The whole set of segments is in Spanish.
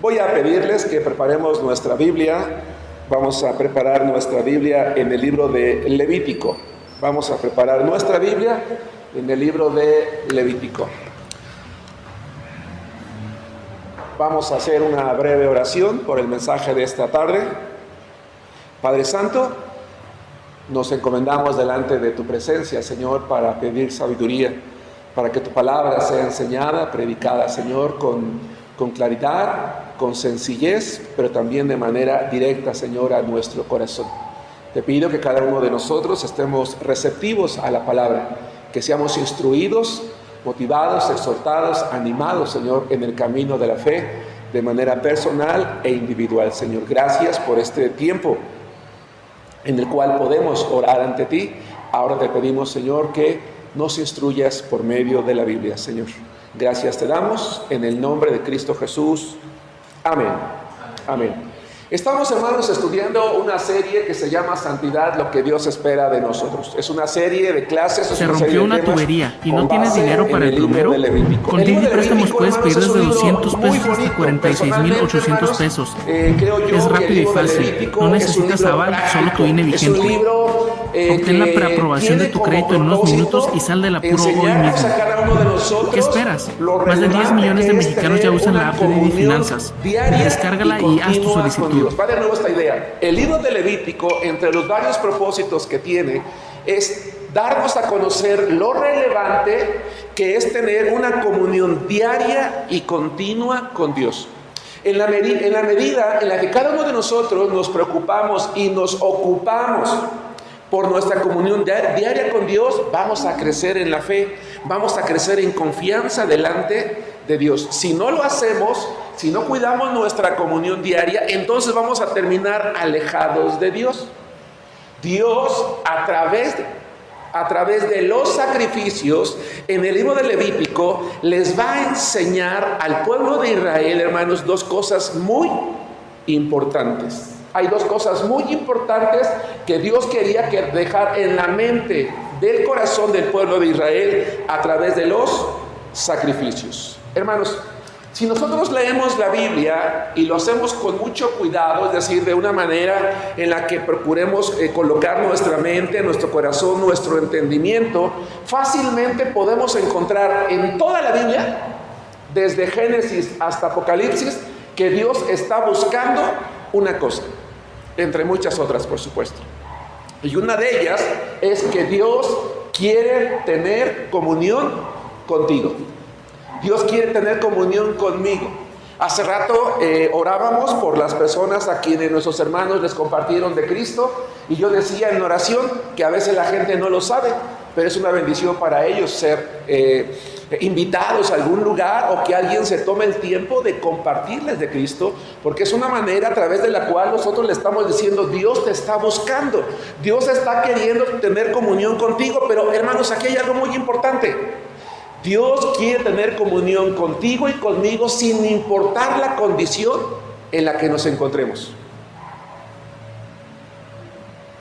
Voy a pedirles que preparemos nuestra Biblia. Vamos a preparar nuestra Biblia en el libro de Levítico. Vamos a preparar nuestra Biblia en el libro de Levítico. Vamos a hacer una breve oración por el mensaje de esta tarde. Padre Santo, nos encomendamos delante de tu presencia, Señor, para pedir sabiduría, para que tu palabra sea enseñada, predicada, Señor, con claridad, con sencillez, pero también de manera directa, Señor, a nuestro corazón. Te pido que cada uno de nosotros estemos receptivos a la palabra, que seamos instruidos, motivados, exhortados, animados, Señor, en el camino de la fe, de manera personal e individual, Señor. Gracias por este tiempo en el cual podemos orar ante ti. Ahora te pedimos, Señor, que nos instruyas por medio de la Biblia, Señor. Gracias te damos en el nombre de Cristo Jesús. Amén. Amén. Estamos, hermanos, estudiando una serie que se llama Santidad, lo que Dios espera de nosotros. Es una serie de clases. Se rompió una tubería y no tienes dinero para el plomero. Con Didi Préstamos puedes pedir desde 200 pesos hasta 46,800 pesos. Es rápido y fácil. No necesitas aval, solo tu INE vigente. Obtén la preaprobación de tu crédito en unos minutos y sal del apuro hoy mismo. ¿Qué esperas? Más de 10 millones de mexicanos ya usan la app de Didi Finanzas. Descárgala y haz tu solicitud. Va de nuevo esta idea. El libro de Levítico, entre los varios propósitos que tiene, es darnos a conocer lo relevante que es tener una comunión diaria y continua con Dios. En la medida en la que cada uno de nosotros nos preocupamos y nos ocupamos por nuestra comunión diaria con Dios, vamos a crecer en la fe, vamos a crecer en confianza delante de Dios. Si no lo hacemos, si no cuidamos nuestra comunión diaria, entonces vamos a terminar alejados de Dios. Dios, a través de los sacrificios, en el libro de Levítico, les va a enseñar al pueblo de Israel, hermanos, dos cosas muy importantes. Hay dos cosas muy importantes que Dios quería dejar en la mente del corazón del pueblo de Israel a través de los sacrificios. Hermanos, si nosotros leemos la Biblia y lo hacemos con mucho cuidado, es decir, de una manera en la que procuremos colocar nuestra mente, nuestro corazón, nuestro entendimiento, fácilmente podemos encontrar en toda la Biblia, desde Génesis hasta Apocalipsis, que Dios está buscando una cosa, entre muchas otras, por supuesto. Y una de ellas es que Dios quiere tener comunión contigo. Dios quiere tener comunión conmigo. Hace rato orábamos por las personas a quienes nuestros hermanos les compartieron de Cristo, y yo decía en oración que a veces la gente no lo sabe, pero es una bendición para ellos ser invitados a algún lugar, o que alguien se tome el tiempo de compartirles de Cristo, porque es una manera a través de la cual nosotros le estamos diciendo: Dios te está buscando, Dios está queriendo tener comunión contigo. Pero, hermanos, aquí hay algo muy importante. Dios quiere tener comunión contigo y conmigo sin importar la condición en la que nos encontremos.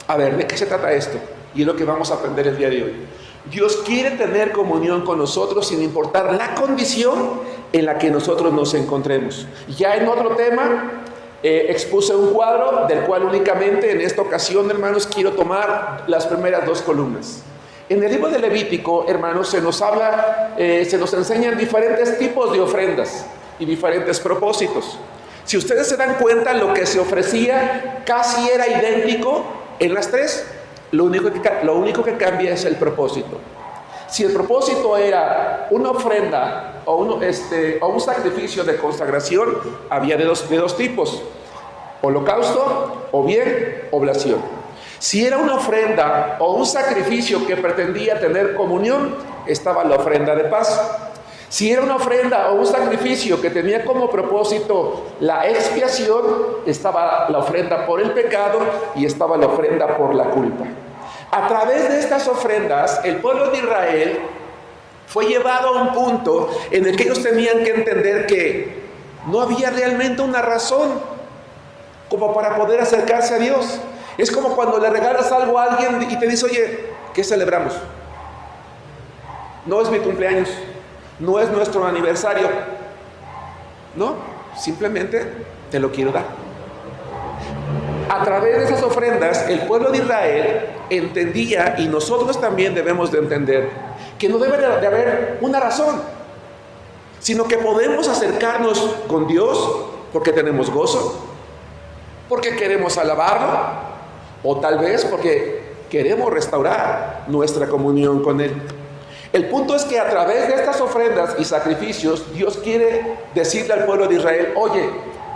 A ver, ¿de qué se trata esto? Y es lo que vamos a aprender el día de hoy. Dios quiere tener comunión con nosotros sin importar la condición en la que nosotros nos encontremos. Ya en otro tema expuse un cuadro del cual únicamente en esta ocasión, hermanos, quiero tomar las primeras dos columnas. En el libro de Levítico, hermanos, se nos enseñan diferentes tipos de ofrendas y diferentes propósitos. Si ustedes se dan cuenta, lo que se ofrecía casi era idéntico en las tres. Lo único que cambia es el propósito. Si el propósito era una ofrenda o un sacrificio de consagración, había de dos tipos: holocausto o bien oblación. Si era una ofrenda o un sacrificio que pretendía tener comunión, estaba la ofrenda de paz. Si era una ofrenda o un sacrificio que tenía como propósito la expiación, estaba la ofrenda por el pecado y estaba la ofrenda por la culpa. A través de estas ofrendas, el pueblo de Israel fue llevado a un punto en el que ellos tenían que entender que no había realmente una razón como para poder acercarse a Dios. Es como cuando le regalas algo a alguien y te dice: oye, ¿qué celebramos? No es mi cumpleaños, no es nuestro aniversario, ¿no? simplemente te lo quiero dar. A través de esas ofrendas, el pueblo de Israel entendía, y nosotros también debemos de entender, que no debe de haber una razón, sino que podemos acercarnos con Dios porque tenemos gozo, porque queremos alabarlo, o tal vez porque queremos restaurar nuestra comunión con Él. El punto es que a través de estas ofrendas y sacrificios, Dios quiere decirle al pueblo de Israel: oye,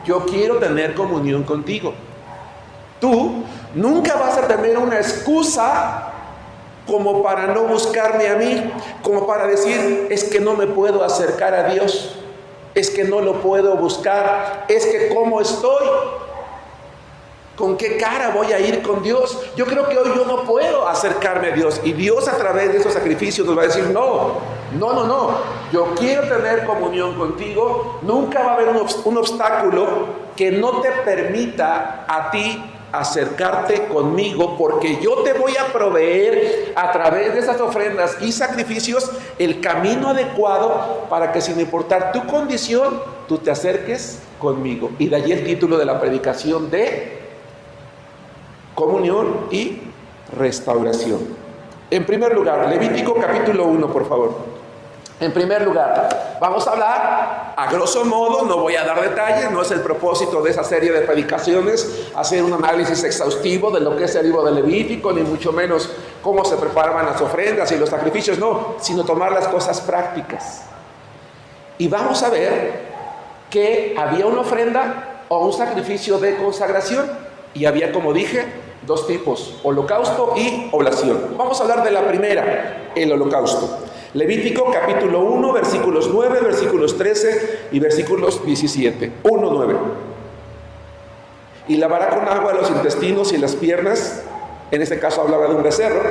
yo quiero tener comunión contigo. Tú nunca vas a tener una excusa como para no buscarme a mí, como para decir: es que no me puedo acercar a Dios, es que no lo puedo buscar, es que cómo estoy, con qué cara voy a ir con Dios. Yo creo que hoy yo no puedo acercarme a Dios, y Dios a través de esos sacrificios nos va a decir: no, yo quiero tener comunión contigo. Nunca va a haber un obstáculo que no te permita a ti acercarte conmigo, porque yo te voy a proveer a través de esas ofrendas y sacrificios el camino adecuado para que, sin importar tu condición, tú te acerques conmigo. Y de allí el título de la predicación de comunión y restauración. En primer lugar, Levítico capítulo 1, por favor. En primer lugar, vamos a hablar a grosso modo, no voy a dar detalles, no es el propósito de esa serie de predicaciones hacer un análisis exhaustivo de lo que es el libro de Levítico, ni mucho menos cómo se preparaban las ofrendas y los sacrificios, no, sino tomar las cosas prácticas. Y vamos a ver que había una ofrenda o un sacrificio de consagración, y había, como dije, dos tipos: holocausto y oblación. Vamos a hablar de la primera, el holocausto. Levítico capítulo 1, versículos 9, versículos 13 y versículos 17. 1, 9. Y lavará con agua los intestinos y las piernas, en este caso hablaba de un becerro,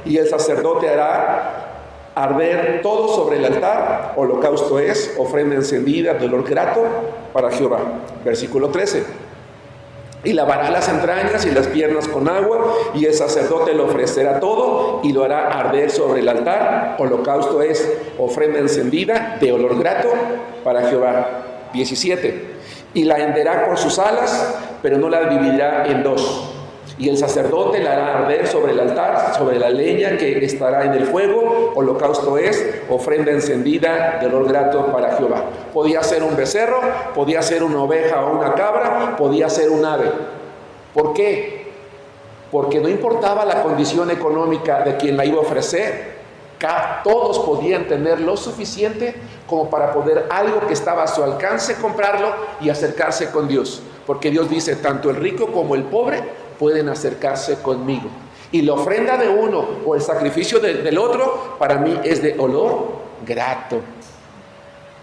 y el sacerdote hará arder todo sobre el altar. Holocausto es ofrenda encendida de olor grato para Jehová. Versículo 13. Y lavará las entrañas y las piernas con agua, y el sacerdote lo ofrecerá todo y lo hará arder sobre el altar. Holocausto es ofrenda encendida de olor grato para Jehová. 17. Y la henderá con sus alas, pero no la dividirá en dos. Y el sacerdote la hará arder sobre el altar, sobre la leña que estará en el fuego. Holocausto es ofrenda encendida de olor grato para Jehová. Podía ser un becerro, podía ser una oveja o una cabra, podía ser un ave. ¿Por qué? Porque no importaba la condición económica de quien la iba a ofrecer. Todos podían tener lo suficiente como para poder algo que estaba a su alcance, comprarlo y acercarse con Dios. Porque Dios dice: tanto el rico como el pobre pueden acercarse conmigo. Y la ofrenda de uno o el sacrificio del otro, para mí es de olor grato.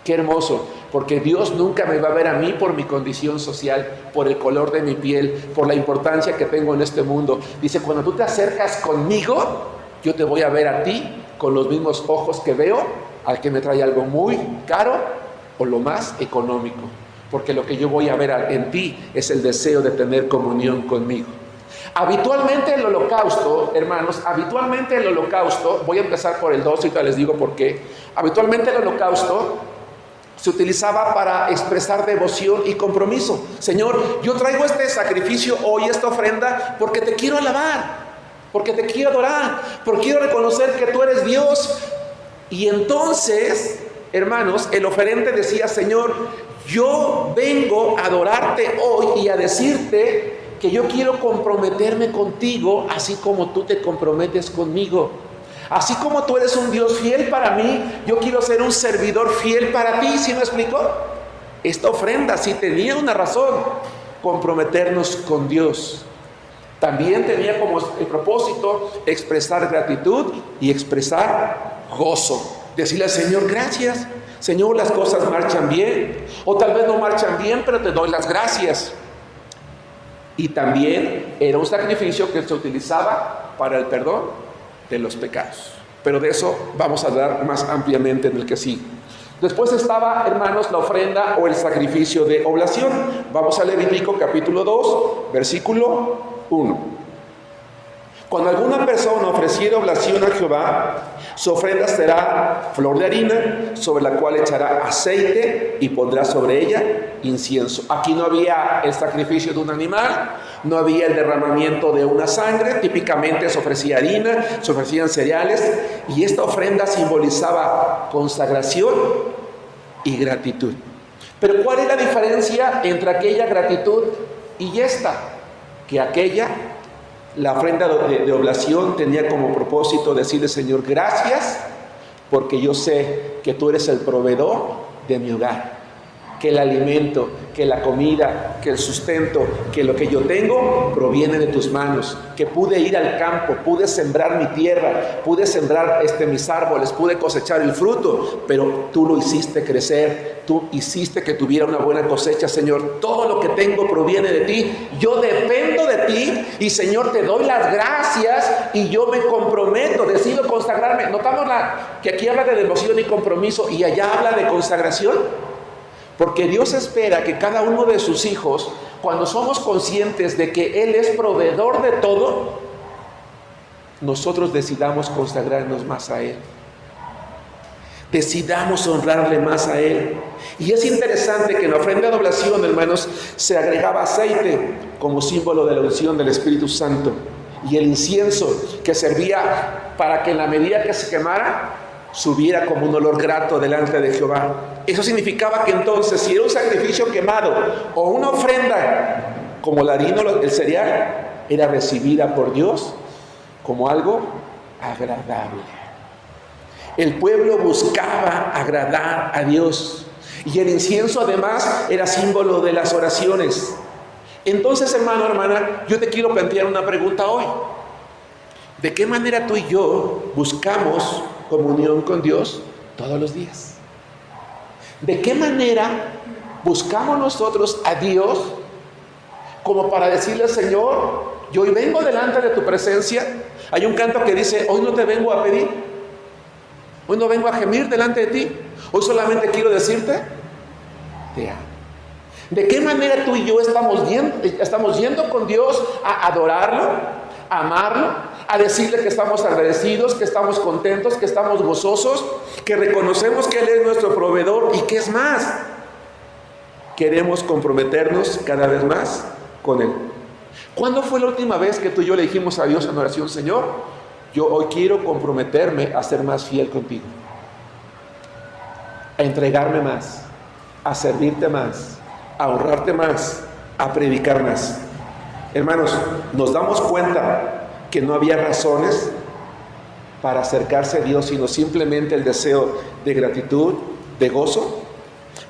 Qué hermoso, porque Dios nunca me va a ver a mí por mi condición social, por el color de mi piel, por la importancia que tengo en este mundo. Dice: cuando tú te acercas conmigo, yo te voy a ver a ti con los mismos ojos que veo al que me trae algo muy caro o lo más económico. Porque lo que yo voy a ver en ti es el deseo de tener comunión conmigo. Habitualmente el holocausto, hermanos, voy a empezar por el 2 y les digo por qué. Habitualmente el holocausto se utilizaba para expresar devoción y compromiso. Señor, yo traigo este sacrificio hoy, esta ofrenda, porque te quiero alabar, porque te quiero adorar, porque quiero reconocer que tú eres Dios. Y entonces, hermanos, el oferente decía: Señor, yo vengo a adorarte hoy y a decirte que yo quiero comprometerme contigo, así como tú te comprometes conmigo. Así como tú eres un Dios fiel para mí, yo quiero ser un servidor fiel para ti. ¿Sí me explico? Esta ofrenda sí tenía una razón: comprometernos con Dios. También tenía como el propósito expresar gratitud y expresar gozo. Decirle al Señor: gracias, Señor, las cosas marchan bien, o tal vez no marchan bien, pero te doy las gracias. Y también era un sacrificio que se utilizaba para el perdón de los pecados. Pero de eso vamos a hablar más ampliamente en el que sigue. Después estaba, hermanos, la ofrenda o el sacrificio de oblación. Vamos a Levítico capítulo 2, versículo 1. Cuando alguna persona ofreciera oblación a Jehová, su ofrenda será flor de harina, sobre la cual echará aceite y pondrá sobre ella incienso. Aquí no había el sacrificio de un animal, no había el derramamiento de una sangre, típicamente se ofrecía harina, se ofrecían cereales, y esta ofrenda simbolizaba consagración y gratitud. Pero ¿cuál es la diferencia entre aquella gratitud y esta? Que aquella, la ofrenda de oblación, tenía como propósito decirle: Señor, gracias, porque yo sé que tú eres el proveedor de mi hogar, que el alimento, que la comida, que el sustento, que lo que yo tengo proviene de tus manos, que pude ir al campo, pude sembrar mi tierra, pude sembrar mis árboles, pude cosechar el fruto, pero tú lo hiciste crecer, tú hiciste que tuviera una buena cosecha, Señor. Todo lo que tengo proviene de ti, yo dependo de ti, y Señor, te doy las gracias, y yo me comprometo, decido consagrarme. Notamos que aquí habla de devoción y compromiso, y allá habla de consagración. Porque Dios espera que cada uno de sus hijos, cuando somos conscientes de que Él es proveedor de todo, nosotros decidamos consagrarnos más a Él. Decidamos honrarle más a Él. Y es interesante que en la ofrenda de oblación, hermanos, se agregaba aceite como símbolo de la unción del Espíritu Santo. Y el incienso, que servía para que en la medida que se quemara, subiera como un olor grato delante de Jehová. Eso significaba que entonces, si era un sacrificio quemado o una ofrenda como la harina o el cereal, era recibida por Dios como algo agradable. El pueblo buscaba agradar a Dios, y el incienso además era símbolo de las oraciones. Entonces, hermano, hermana, yo te quiero plantear una pregunta hoy. ¿De qué manera tú y yo buscamos comunión con Dios todos los días? ¿De qué manera buscamos nosotros a Dios como para decirle: Señor, yo hoy vengo delante de tu presencia? Hay un canto que dice: hoy no te vengo a pedir, hoy no vengo a gemir delante de ti, hoy solamente quiero decirte: te amo. ¿De qué manera tú y yo estamos yendo con Dios a adorarlo, a amarlo, a decirle que estamos agradecidos, que estamos contentos, que estamos gozosos, que reconocemos que Él es nuestro proveedor, y que es más, queremos comprometernos cada vez más con Él? ¿Cuándo fue la última vez que tú y yo le dijimos a Dios en oración: Señor, yo hoy quiero comprometerme a ser más fiel contigo, a entregarme más, a servirte más, a honrarte más, a predicar más? Hermanos, nos damos cuenta que no había razones para acercarse a Dios, sino simplemente el deseo de gratitud, de gozo.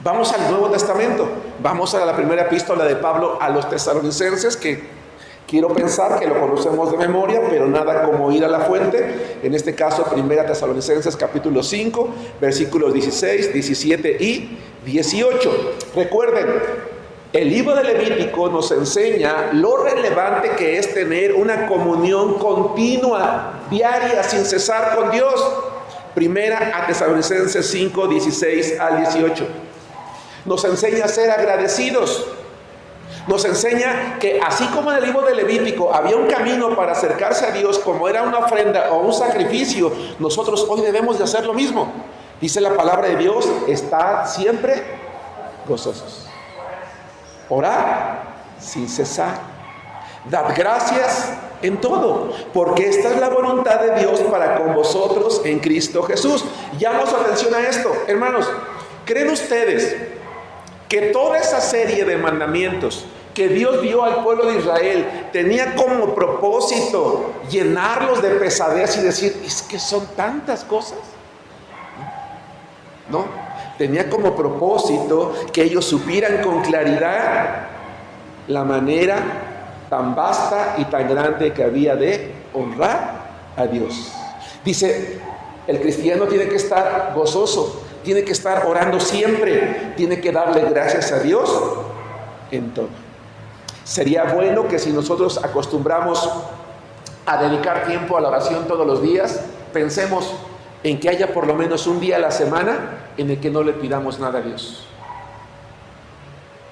Vamos al Nuevo Testamento, vamos a la primera epístola de Pablo a los tesalonicenses, que quiero pensar que lo conocemos de memoria, pero nada como ir a la fuente. En este caso, primera Tesalonicenses capítulo 5, versículos 16, 17 y 18. Recuerden, el libro de Levítico nos enseña lo relevante que es tener una comunión continua, diaria, sin cesar con Dios. Primera a Tesalonicenses 5, 16 al 18. Nos enseña a ser agradecidos. Nos enseña que así como en el libro de Levítico había un camino para acercarse a Dios, como era una ofrenda o un sacrificio, nosotros hoy debemos de hacer lo mismo. Dice la palabra de Dios: estad siempre gozosos. Orad sin cesar. Dad gracias en todo, porque esta es la voluntad de Dios para con vosotros en Cristo Jesús. Llamo su atención a esto, hermanos. ¿Creen ustedes que toda esa serie de mandamientos que Dios dio al pueblo de Israel tenía como propósito llenarlos de pesadez y decir: es que son tantas cosas? ¿No? Tenía como propósito que ellos supieran con claridad la manera tan vasta y tan grande que había de honrar a Dios. Dice, el cristiano tiene que estar gozoso, tiene que estar orando siempre, tiene que darle gracias a Dios en todo. Sería bueno que si nosotros acostumbramos a dedicar tiempo a la oración todos los días, pensemos en que haya por lo menos un día a la semana en el que no le pidamos nada a Dios,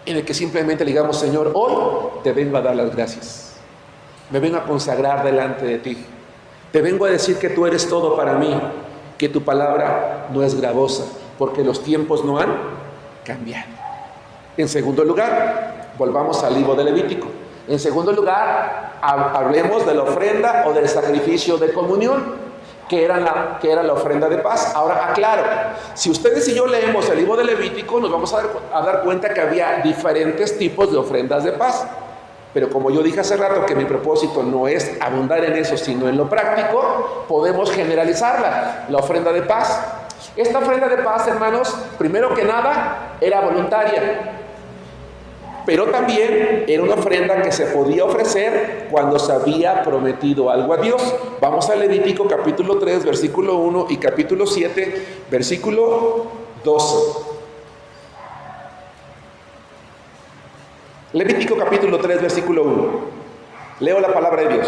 en el que simplemente le digamos: Señor, hoy te vengo a dar las gracias. me vengo a consagrar delante de ti. Te vengo a decir que tú eres todo para mí, que tu palabra no es gravosa, porque los tiempos no han cambiado. En segundo lugar, volvamos al libro de Levítico. En segundo lugar, hablemos de la ofrenda o del sacrificio de comunión, que era la ofrenda de paz. Ahora aclaro, si ustedes y yo leemos el libro de Levítico, nos vamos a dar cuenta que había diferentes tipos de ofrendas de paz. Pero como yo dije hace rato que mi propósito no es abundar en eso, sino en lo práctico, podemos generalizarla, la ofrenda de paz. Esta ofrenda de paz, hermanos, primero que nada, era voluntaria. Pero también era una ofrenda que se podía ofrecer cuando se había prometido algo a Dios. Vamos a Levítico capítulo 3, versículo 1 y capítulo 7, versículo 12. Levítico capítulo 3, versículo 1. Leo la palabra de Dios.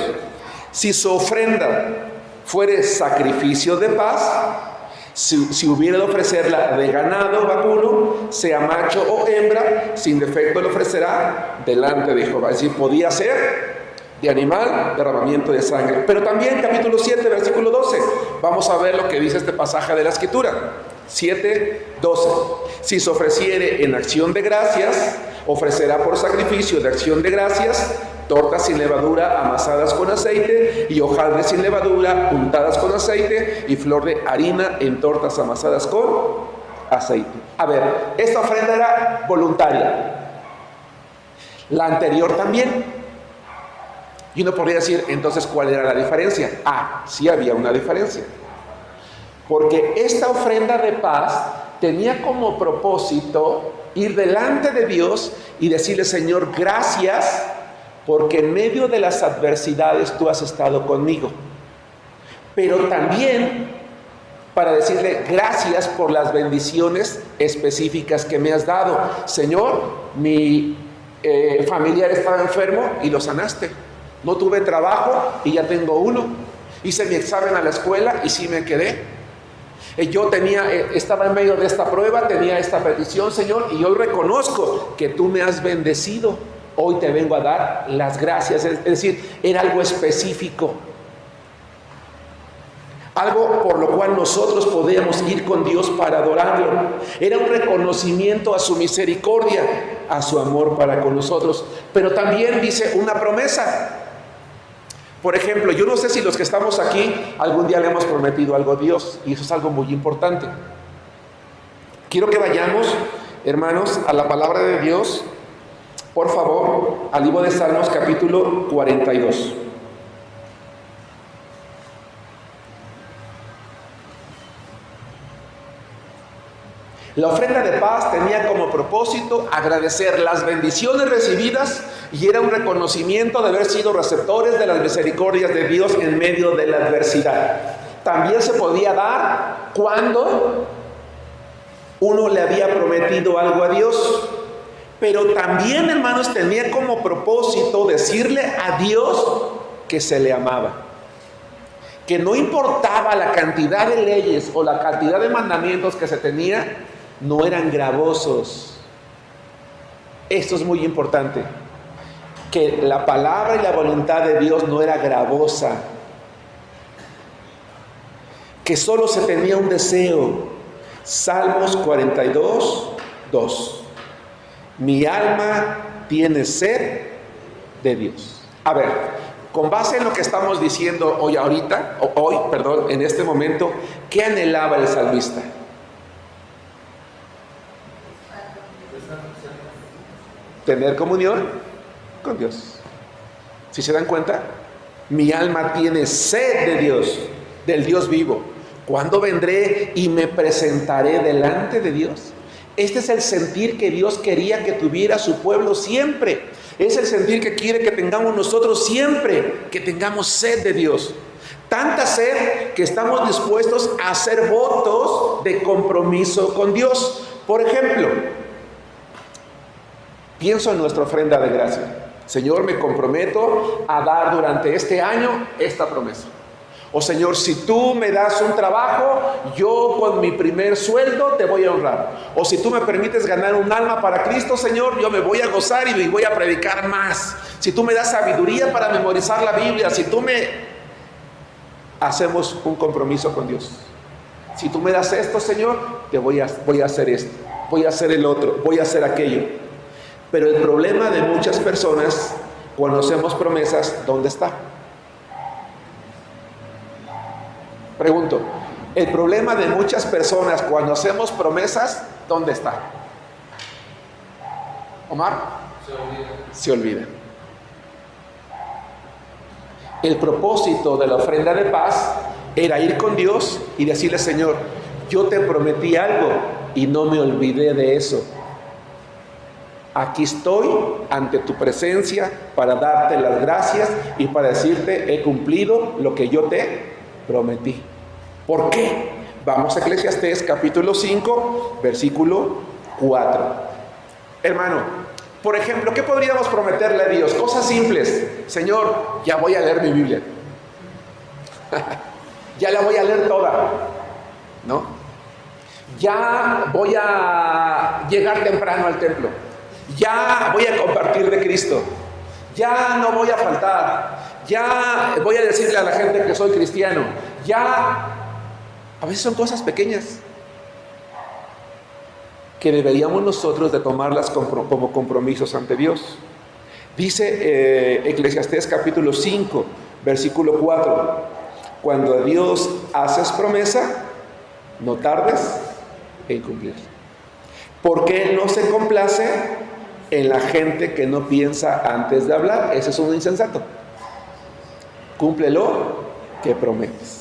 Si su ofrenda fuere sacrificio de paz, si hubiera de ofrecerla de ganado vacuno, sea macho o hembra, sin defecto lo ofrecerá delante de Jehová. Es decir, podía ser de animal, derramamiento de sangre. Pero también capítulo 7, versículo 12. Vamos a ver lo que dice este pasaje de la Escritura. 7, 12. Si se ofreciere en acción de gracias, ofrecerá por sacrificio de acción de gracias tortas sin levadura amasadas con aceite y hojaldres sin levadura untadas con aceite y flor de harina en tortas amasadas con aceite. A ver, esta ofrenda era voluntaria. La anterior también. Y uno podría decir, entonces, ¿cuál era la diferencia? Sí había una diferencia. Porque esta ofrenda de paz tenía como propósito ir delante de Dios y decirle, Señor, gracias, porque en medio de las adversidades tú has estado conmigo. Pero también para decirle gracias por las bendiciones específicas que me has dado. Señor, mi familiar estaba enfermo y lo sanaste. No tuve trabajo y ya tengo uno. Hice mi examen a la escuela y sí me quedé. Yo estaba en medio de esta prueba, tenía esta petición, Señor, y hoy reconozco que tú me has bendecido. Hoy te vengo a dar las gracias. Es decir, era algo específico. Algo por lo cual nosotros podíamos ir con Dios para adorarlo. Era un reconocimiento a su misericordia, a su amor para con nosotros. Pero también dice una promesa. Por ejemplo, yo no sé si los que estamos aquí algún día le hemos prometido algo a Dios, y eso es algo muy importante. Quiero que vayamos, hermanos, a la palabra de Dios, por favor, al libro de Salmos capítulo 42. La ofrenda de paz tenía como propósito agradecer las bendiciones recibidas y era un reconocimiento de haber sido receptores de las misericordias de Dios en medio de la adversidad. También se podía dar cuando uno le había prometido algo a Dios, pero también, hermanos, tenía como propósito decirle a Dios que se le amaba, que no importaba la cantidad de leyes o la cantidad de mandamientos que se tenía, no eran gravosos. Esto es muy importante, que la palabra y la voluntad de Dios no era gravosa, que solo se tenía un deseo. Salmos 42, 2. Mi alma tiene sed de Dios. A ver, con base en lo que estamos diciendo hoy, en este momento, ¿qué anhelaba el salmista? Tener comunión con Dios. ¿Sí se dan cuenta? Mi alma tiene sed de Dios, del Dios vivo. ¿Cuándo vendré y me presentaré delante de Dios? Este es el sentir que Dios quería que tuviera su pueblo siempre. Es el sentir que quiere que tengamos nosotros siempre, que tengamos sed de Dios. Tanta sed que estamos dispuestos a hacer votos de compromiso con Dios. Por ejemplo, pienso en nuestra ofrenda de gracia. Señor, me comprometo a dar durante este año esta promesa. O Señor, si tú me das un trabajo, yo con mi primer sueldo te voy a honrar. O si tú me permites ganar un alma para Cristo, Señor, yo me voy a gozar y voy a predicar más. Si tú me das sabiduría para memorizar la Biblia, si tú me... Hacemos un compromiso con Dios. Si tú me das esto, Señor, te voy a hacer esto, voy a hacer el otro, voy a hacer aquello. Pero el problema de muchas personas cuando hacemos promesas, ¿dónde está? Pregunto, el problema de muchas personas cuando hacemos promesas, ¿dónde está? Omar, se olvida. El propósito de la ofrenda de paz era ir con Dios y decirle: Señor, yo te prometí algo y no me olvidé de eso. Aquí estoy ante tu presencia para darte las gracias y para decirte: he cumplido lo que yo te prometí. ¿Por qué? Vamos a Eclesiastés capítulo 5, versículo 4. Hermano, por ejemplo, ¿qué podríamos prometerle a Dios? Cosas simples. Señor, ya voy a leer mi Biblia. Ya la voy a leer toda, ¿no? Ya voy a llegar temprano al templo. Ya voy a compartir de Cristo. Ya no voy a faltar. Ya voy a decirle a la gente que soy cristiano. Ya... A veces son cosas pequeñas que deberíamos nosotros de tomarlas como compromisos ante Dios. Dice Eclesiastés capítulo 5, versículo 4: cuando a Dios haces promesa, no tardes en cumplir, porque Él no se complace en la gente que no piensa antes de hablar. Ese es un insensato. Cúmplelo que prometes.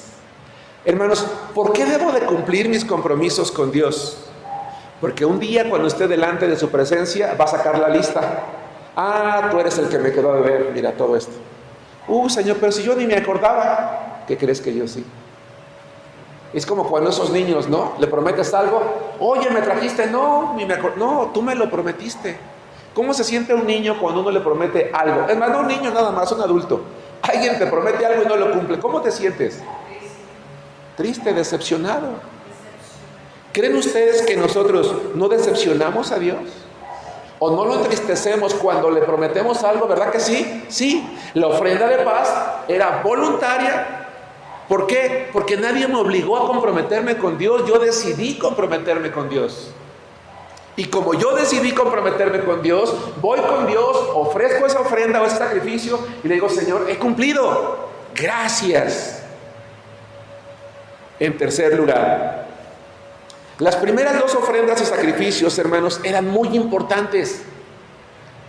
Hermanos, ¿por qué debo de cumplir mis compromisos con Dios? Porque un día cuando esté delante de su presencia va a sacar la lista. Ah, tú eres el que me quedó de ver, mira todo esto. Señor, pero si yo ni me acordaba. ¿Qué crees que yo sí? Es como cuando esos niños, ¿no? Le prometes algo. Oye, ¿me trajiste? No, no, tú me lo prometiste. ¿Cómo se siente un niño cuando uno le promete algo? Es más, no un niño nada más, un adulto. Alguien te promete algo y no lo cumple. ¿Cómo te sientes? Triste, decepcionado. ¿Creen ustedes que nosotros no decepcionamos a Dios? ¿O no lo entristecemos cuando le prometemos algo? ¿Verdad que sí? Sí, la ofrenda de paz era voluntaria. ¿Por qué? Porque nadie me obligó a comprometerme con Dios. Yo decidí comprometerme con Dios. Y como yo decidí comprometerme con Dios, voy con Dios, ofrezco esa ofrenda o ese sacrificio y le digo: Señor, he cumplido. Gracias. En tercer lugar, las primeras dos ofrendas y sacrificios, hermanos, eran muy importantes.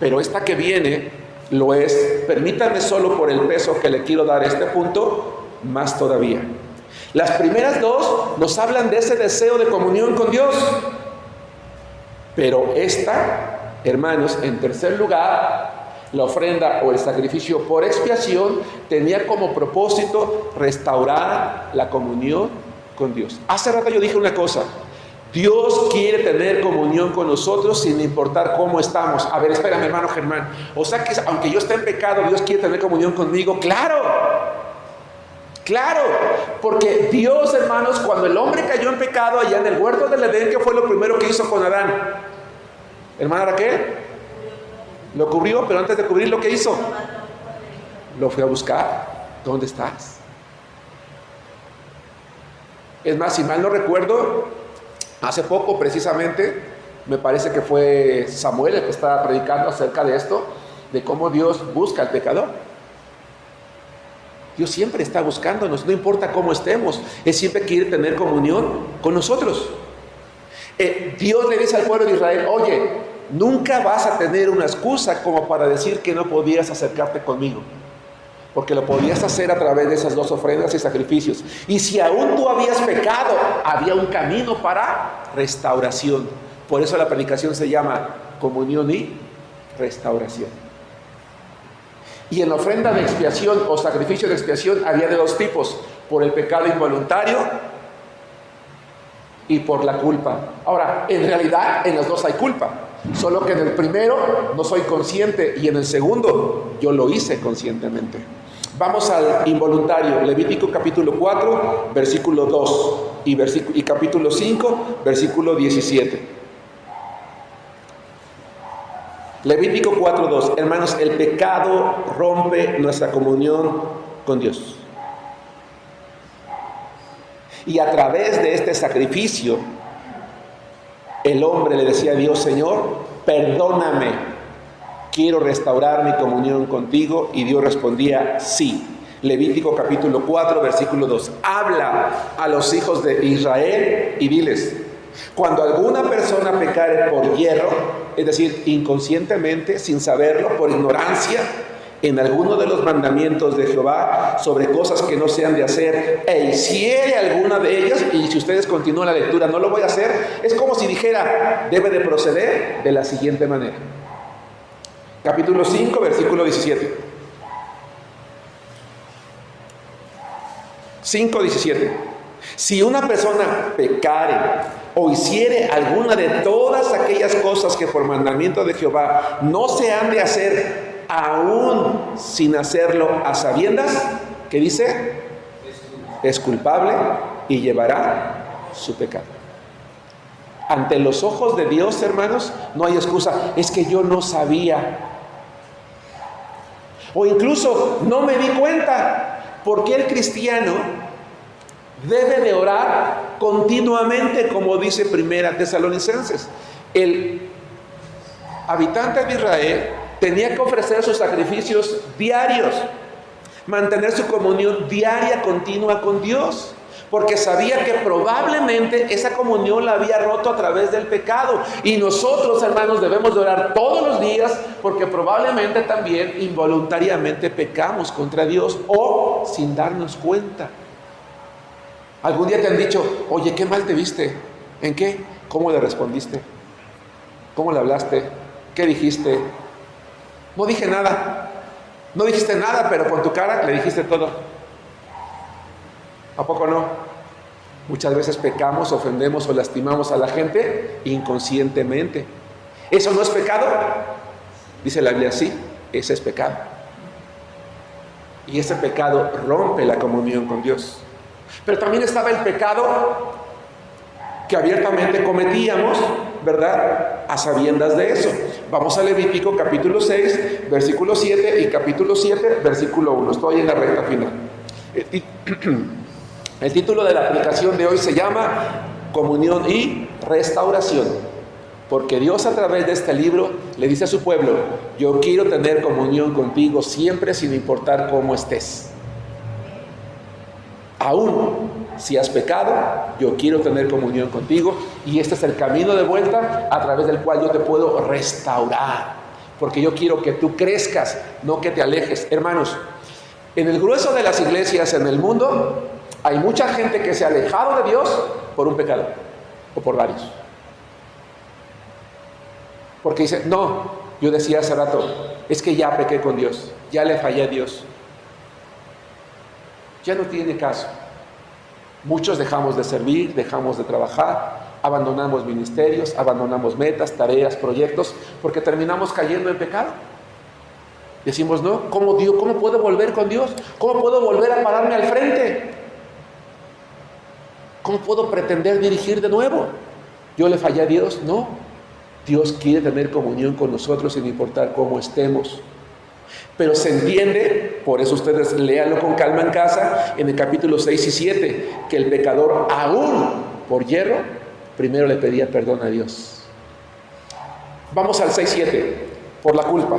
Pero esta que viene lo es, permítanme solo por el peso que le quiero dar a este punto, más todavía. Las primeras dos nos hablan de ese deseo de comunión con Dios. Pero esta, hermanos, en tercer lugar, la ofrenda o el sacrificio por expiación tenía como propósito restaurar la comunión con Dios. Hace rato yo dije una cosa: Dios quiere tener comunión con nosotros sin importar cómo estamos. A ver, espérame, hermano Germán. O sea que aunque yo esté en pecado, Dios quiere tener comunión conmigo. ¡Claro! ¡Claro! Porque Dios, hermanos, cuando el hombre cayó en pecado allá en el huerto del Edén, ¿qué fue lo primero que hizo con Adán? Hermana Raquel, lo cubrió, pero antes de cubrirlo, ¿qué hizo? Lo fue a buscar. ¿Dónde estás? Es más, si mal no recuerdo, hace poco precisamente, me parece que fue Samuel el que estaba predicando acerca de esto, de cómo Dios busca al pecador. Dios siempre está buscándonos, no importa cómo estemos. Él siempre quiere tener comunión con nosotros. Dios le dice al pueblo de Israel: oye, nunca vas a tener una excusa como para decir que no podías acercarte conmigo, porque lo podías hacer a través de esas dos ofrendas y sacrificios. Y si aún tú habías pecado, había un camino para restauración. Por eso la predicación se llama comunión y restauración. Y en la ofrenda de expiación o sacrificio de expiación había de dos tipos: por el pecado involuntario y por la culpa. Ahora, en realidad en los dos hay culpa, solo que en el primero no soy consciente y en el segundo yo lo hice conscientemente. Vamos al involuntario, Levítico capítulo 4, versículo 2 y capítulo 5, versículo 17. Levítico 4:2. Hermanos, el pecado rompe nuestra comunión con Dios. Y a través de este sacrificio, el hombre le decía a Dios: Señor, perdóname, quiero restaurar mi comunión contigo. Y Dios respondía: sí. Levítico capítulo 4, versículo 2. Habla a los hijos de Israel y diles: cuando alguna persona pecare por hierro, es decir, inconscientemente, sin saberlo, por ignorancia, en alguno de los mandamientos de Jehová, sobre cosas que no se han de hacer, e hiciere alguna de ellas, y si ustedes continúan la lectura, no lo voy a hacer, es como si dijera: debe de proceder de la siguiente manera. Capítulo 5, versículo 17. 5:17. Si una persona pecare o hiciere alguna de todas aquellas cosas que por mandamiento de Jehová no se han de hacer, aún sin hacerlo a sabiendas, ¿qué dice? Es culpable y llevará su pecado. Ante los ojos de Dios, hermanos, no hay excusa. Es que yo no sabía. O incluso no me di cuenta. Porque el cristiano debe de orar continuamente, como dice Primera Tesalonicenses. El habitante de Israel tenía que ofrecer sus sacrificios diarios, mantener su comunión diaria, continua con Dios, porque sabía que probablemente esa comunión la había roto a través del pecado. Y nosotros, hermanos, debemos de orar todos los días, porque probablemente también involuntariamente pecamos contra Dios o sin darnos cuenta. ¿Algún día te han dicho: oye, qué mal te viste? ¿En qué? ¿Cómo le respondiste? ¿Cómo le hablaste? ¿Qué dijiste? No dije nada. No dijiste nada, pero con tu cara le dijiste todo. ¿A poco no? Muchas veces pecamos, ofendemos o lastimamos a la gente inconscientemente. ¿Eso no es pecado? Dice la Biblia: sí, ese es pecado. Y ese pecado rompe la comunión con Dios. Pero también estaba el pecado que abiertamente cometíamos, ¿verdad? A sabiendas de eso. Vamos a Levítico capítulo 6, versículo 7 y capítulo 7, versículo 1. Estoy en la recta final. El título de la aplicación de hoy se llama Comunión y Restauración. Porque Dios, a través de este libro, le dice a su pueblo: yo quiero tener comunión contigo siempre, sin importar cómo estés. Aún si has pecado, yo quiero tener comunión contigo, y este es el camino de vuelta a través del cual yo te puedo restaurar, porque yo quiero que tú crezcas, no que te alejes. Hermanos, en el grueso de las iglesias en el mundo hay mucha gente que se ha alejado de Dios por un pecado, o por varios. Porque dice: no, yo decía hace rato, es que ya pequé con Dios, ya le fallé a Dios. Ya no tiene caso. Muchos dejamos de servir, dejamos de trabajar, abandonamos ministerios, abandonamos metas, tareas, proyectos, porque terminamos cayendo en pecado. Decimos: no, ¿cómo puedo volver con Dios? ¿Cómo puedo volver a pararme al frente? ¿Cómo puedo pretender dirigir de nuevo? ¿Yo le fallé a Dios? No. Dios quiere tener comunión con nosotros sin importar cómo estemos. Pero se entiende, por eso ustedes léanlo con calma en casa, en el capítulo 6 y 7, que el pecador, aún por hierro, primero le pedía perdón a Dios. Vamos al 6:7, por la culpa.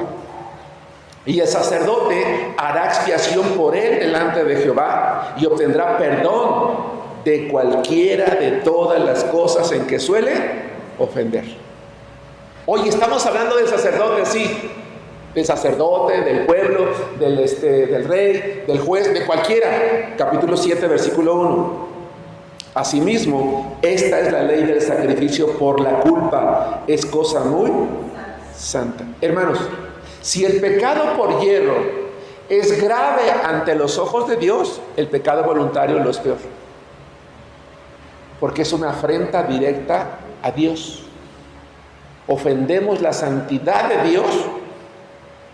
Y el sacerdote hará expiación por él delante de Jehová y obtendrá perdón de cualquiera de todas las cosas en que suele ofender. Oye, estamos hablando del sacerdote, sí, del sacerdote, del pueblo, del rey, del juez, de cualquiera. Capítulo 7, versículo 1. Asimismo, esta es la ley del sacrificio por la culpa, es cosa muy santa. Hermanos, si el pecado por hierro es grave ante los ojos de Dios, el pecado voluntario lo es peor, porque es una afrenta directa a Dios. Ofendemos la santidad de Dios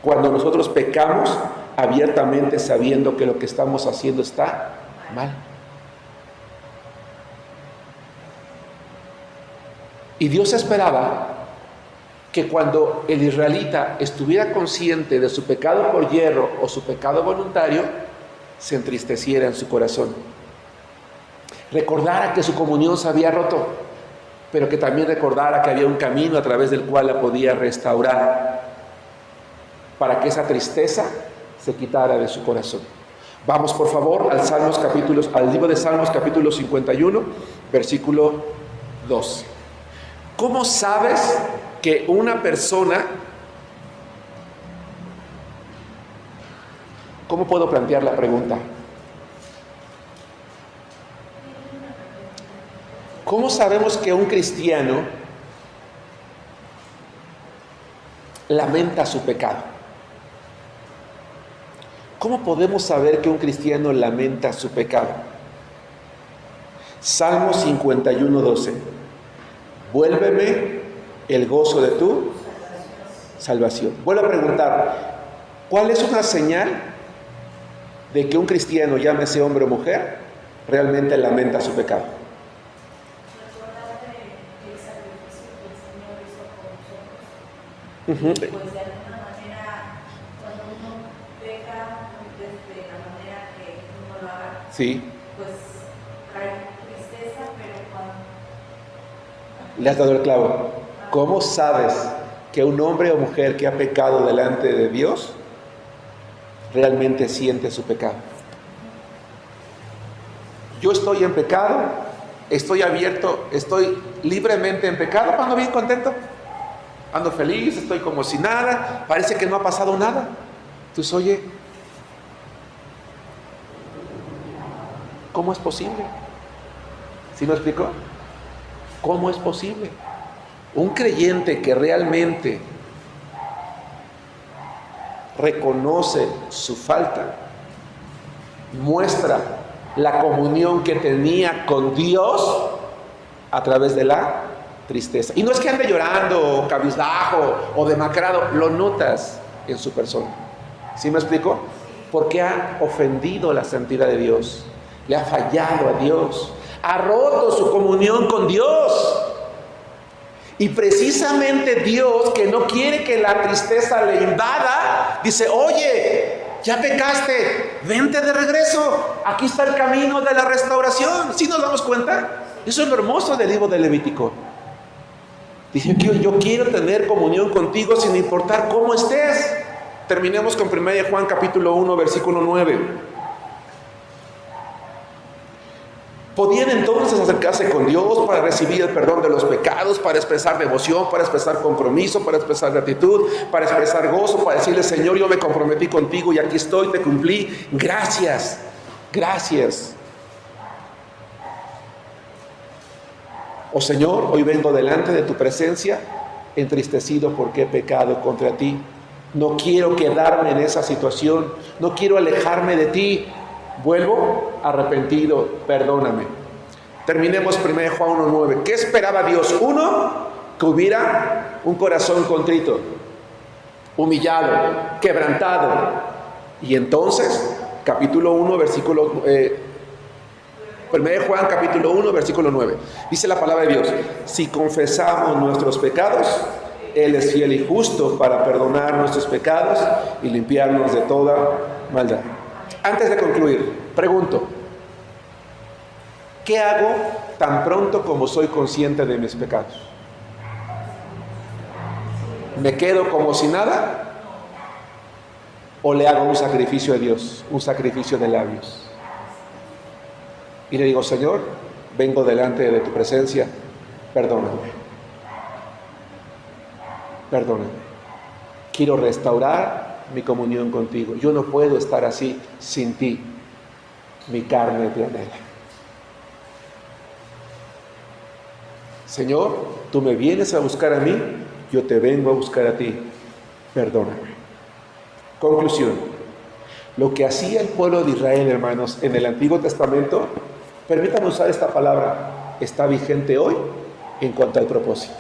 cuando nosotros pecamos abiertamente sabiendo que lo que estamos haciendo está mal. Y Dios esperaba que cuando el israelita estuviera consciente de su pecado por yerro o su pecado voluntario, se entristeciera en su corazón. Recordara que su comunión se había roto, pero que también recordara que había un camino a través del cual la podía restaurar, para que esa tristeza se quitara de su corazón. Vamos por favor al libro de Salmos capítulo 51, versículo 12. ¿Cómo sabes que una persona... ¿Cómo puedo plantear la pregunta? ¿Cómo sabemos que un cristiano lamenta su pecado? ¿Cómo podemos saber que un cristiano lamenta su pecado? Salmo 51, 12. Vuélveme el gozo de tu salvación. Vuelvo a preguntar, ¿cuál es una señal de que un cristiano, llámese hombre o mujer, realmente lamenta su pecado? Pues de alguna manera, cuando uno peca de la manera que uno lo haga, sí, pues trae tristeza, pero cuando... Le has dado el clavo. ¿Cómo sabes que un hombre o mujer que ha pecado delante de Dios realmente siente su pecado? Yo estoy en pecado, estoy abierto, estoy libremente en pecado, ando bien contento, ando feliz, estoy como si nada, parece que no ha pasado nada. Entonces, oye, ¿cómo es posible? ¿Sí me explico? ¿Cómo es posible? Un creyente que realmente reconoce su falta, muestra la comunión que tenía con Dios a través de la tristeza. Y no es que ande llorando, o cabizbajo, o demacrado, lo notas en su persona. ¿Sí me explico? Porque ha ofendido la santidad de Dios, le ha fallado a Dios, ha roto su comunión con Dios. Y precisamente Dios, que no quiere que la tristeza le invada, dice, oye, ya pecaste, vente de regreso, aquí está el camino de la restauración. ¿Sí nos damos cuenta? Eso es lo hermoso del libro de Levítico. Dice, yo quiero tener comunión contigo sin importar cómo estés. Terminemos con 1 Juan capítulo 1, versículo 9. Podían entonces acercarse con Dios para recibir el perdón de los pecados, para expresar devoción, para expresar compromiso, para expresar gratitud, para expresar gozo, para decirle, Señor, yo me comprometí contigo y aquí estoy, te cumplí. Gracias, gracias. Oh Señor, hoy vengo delante de tu presencia, entristecido porque he pecado contra ti. No quiero quedarme en esa situación, no quiero alejarme de ti. Vuelvo arrepentido, perdóname. Terminemos 1 Juan 1:9. ¿Qué esperaba Dios? Uno, que hubiera un corazón contrito, humillado, quebrantado. Y entonces, capítulo 1, versículo 1 Juan capítulo 1, versículo 9. Dice la palabra de Dios: si confesamos nuestros pecados, Él es fiel y justo para perdonar nuestros pecados y limpiarnos de toda maldad. Antes de concluir, pregunto, ¿qué hago tan pronto como soy consciente de mis pecados? ¿Me quedo como si nada? ¿O le hago un sacrificio a Dios, un sacrificio de labios? Y le digo, Señor, vengo delante de tu presencia, perdóname. Perdóname. Quiero restaurar mi comunión contigo. Yo no puedo estar así sin ti. Mi carne te anhela. Señor, tú me vienes a buscar a mí, yo te vengo a buscar a ti. Perdóname. Conclusión. Lo que hacía el pueblo de Israel, hermanos, en el Antiguo Testamento, permítanme usar esta palabra, está vigente hoy en cuanto al propósito.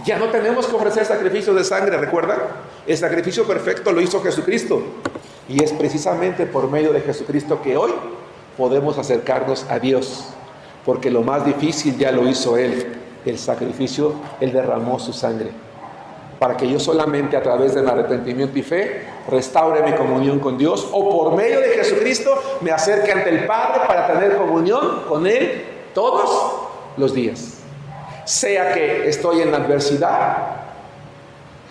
Ya no tenemos que ofrecer sacrificios de sangre, ¿recuerdan? El sacrificio perfecto lo hizo Jesucristo. Y es precisamente por medio de Jesucristo que hoy podemos acercarnos a Dios, porque lo más difícil ya lo hizo Él, el sacrificio. Él derramó su sangre, para que yo solamente a través del arrepentimiento y fe restaure mi comunión con Dios, o por medio de Jesucristo me acerque ante el Padre para tener comunión con Él todos los días. Sea que estoy en la adversidad,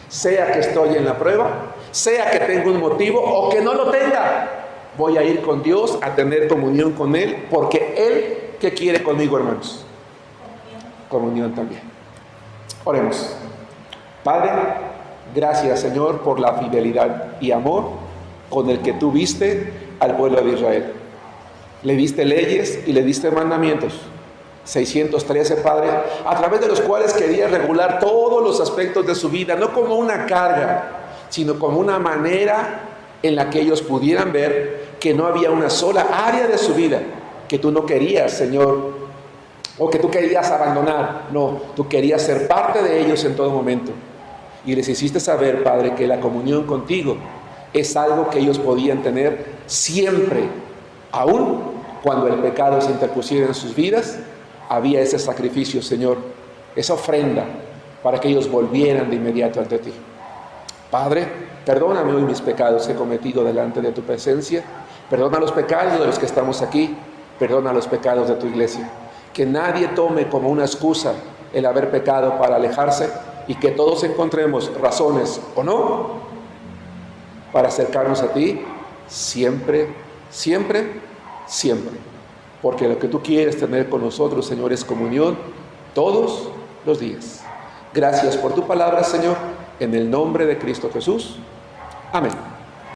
sea que estoy en la prueba, sea que tengo un motivo o que no lo tenga, voy a ir con Dios a tener comunión con Él, porque Él, ¿qué quiere conmigo, hermanos? Comunión también. Oremos. Padre, gracias, Señor, por la fidelidad y amor con el que tú viste al pueblo de Israel. Le diste leyes y le diste mandamientos, 613, Padre, a través de los cuales querías regular todos los aspectos de su vida, no como una carga, sino como una manera en la que ellos pudieran ver que no había una sola área de su vida que tú no querías, Señor, o que tú querías abandonar. No, tú querías ser parte de ellos en todo momento. Y les hiciste saber, Padre, que la comunión contigo es algo que ellos podían tener siempre, aún cuando el pecado se interpusiera en sus vidas. Había ese sacrificio, Señor, esa ofrenda para que ellos volvieran de inmediato ante ti. Padre, perdóname hoy mis pecados que he cometido delante de tu presencia. Perdona los pecados de los que estamos aquí. Perdona los pecados de tu iglesia. Que nadie tome como una excusa el haber pecado para alejarse, y que todos encontremos razones o no para acercarnos a ti siempre, siempre, siempre. Porque lo que tú quieres tener con nosotros, Señor, es comunión todos los días. Gracias por tu palabra, Señor, en el nombre de Cristo Jesús. Amén.